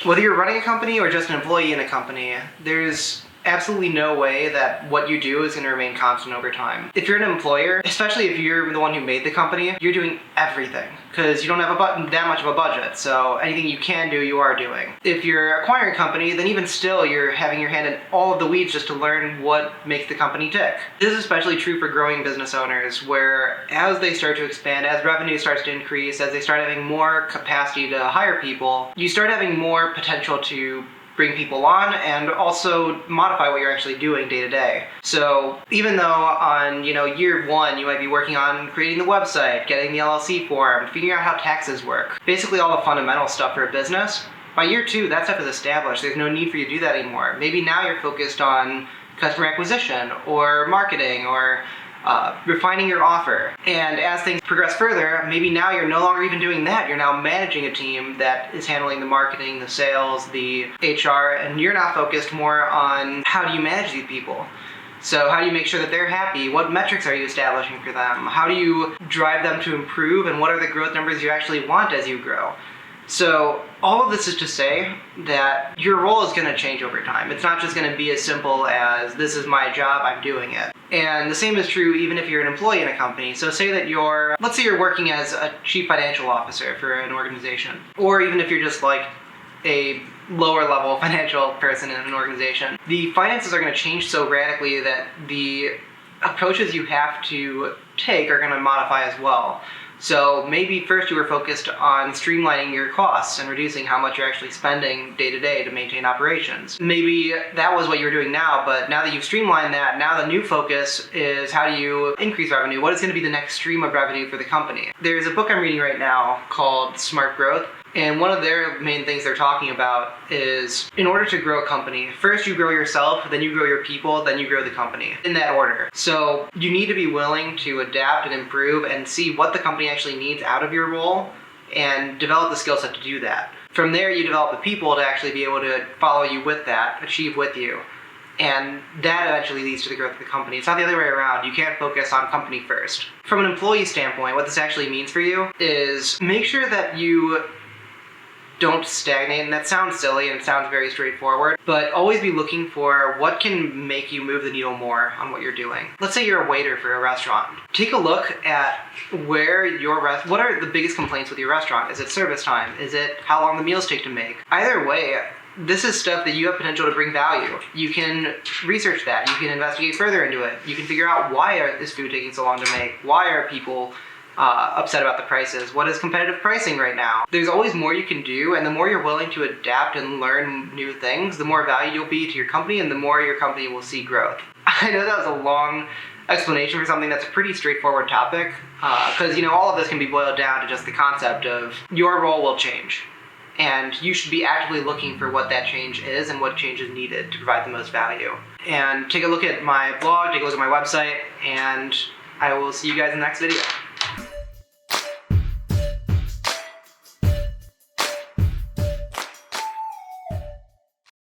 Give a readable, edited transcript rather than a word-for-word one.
Whether you're running a company or just an employee in a company, there's absolutely no way that what you do is going to remain constant over time. If you're an employer, especially if you're the one who made the company, you're doing everything because you don't have that much of a budget, so anything you can do, you are doing. If you're acquiring a company, then even still, you're having your hand in all of the weeds just to learn what makes the company tick. This is especially true for growing business owners, where as they start to expand, as revenue starts to increase, as they start having more capacity to hire people, you start having more potential to bring people on and also modify what you're actually doing day to day. So even though on year one you might be working on creating the website, getting the LLC form, figuring out how taxes work, basically all the fundamental stuff for a business, by year two that stuff is established. There's no need for you to do that anymore. Maybe now you're focused on customer acquisition or marketing or refining your offer. And as things progress further, maybe now you're no longer even doing that. You're now managing a team that is handling the marketing, the sales, the HR, and you're now focused more on how do you manage these people. So how do you make sure that they're happy? What metrics are you establishing for them? How do you drive them to improve? And what are the growth numbers you actually want as you grow? So all of this is to say that your role is going to change over time. It's not just going to be as simple as this is my job, I'm doing it. And the same is true even if you're an employee in a company. So say that let's say you're working as a chief financial officer for an organization, or even if you're just like a lower level financial person in an organization. The finances are going to change so radically that the approaches you have to take are going to modify as well. So maybe first you were focused on streamlining your costs and reducing how much you're actually spending day to day to maintain operations. Maybe that was what you were doing now, but now that you've streamlined that, now the new focus is how do you increase revenue? What is going to be the next stream of revenue for the company? There's a book I'm reading right now called Smart Growth. And one of their main things they're talking about is in order to grow a company, first you grow yourself, then you grow your people, then you grow the company, in that order. So you need to be willing to adapt and improve and see what the company actually needs out of your role and develop the skill set to do that. From there, you develop the people to actually be able to follow you with that, achieve with you. And that eventually leads to the growth of the company. It's not the other way around. You can't focus on company first. From an employee standpoint, what this actually means for you is make sure that you don't stagnate, and that sounds silly and it sounds very straightforward, but always be looking for what can make you move the needle more on what you're doing. Let's say you're a waiter for a restaurant. Take a look at where what are the biggest complaints with your restaurant? Is it service time? Is it how long the meals take to make? Either way, this is stuff that you have potential to bring value. You can research that. You can investigate further into it. You can figure out why is food taking so long to make? Why are people upset about the prices? What is competitive pricing right now? There's always more you can do, and the more you're willing to adapt and learn new things, the more value you'll be to your company and the more your company will see growth. I know that was a long explanation for something that's a pretty straightforward topic, because all of this can be boiled down to just the concept of your role will change. And you should be actively looking for what that change is and what change is needed to provide the most value. And take a look at my blog, take a look at my website, and I will see you guys in the next video.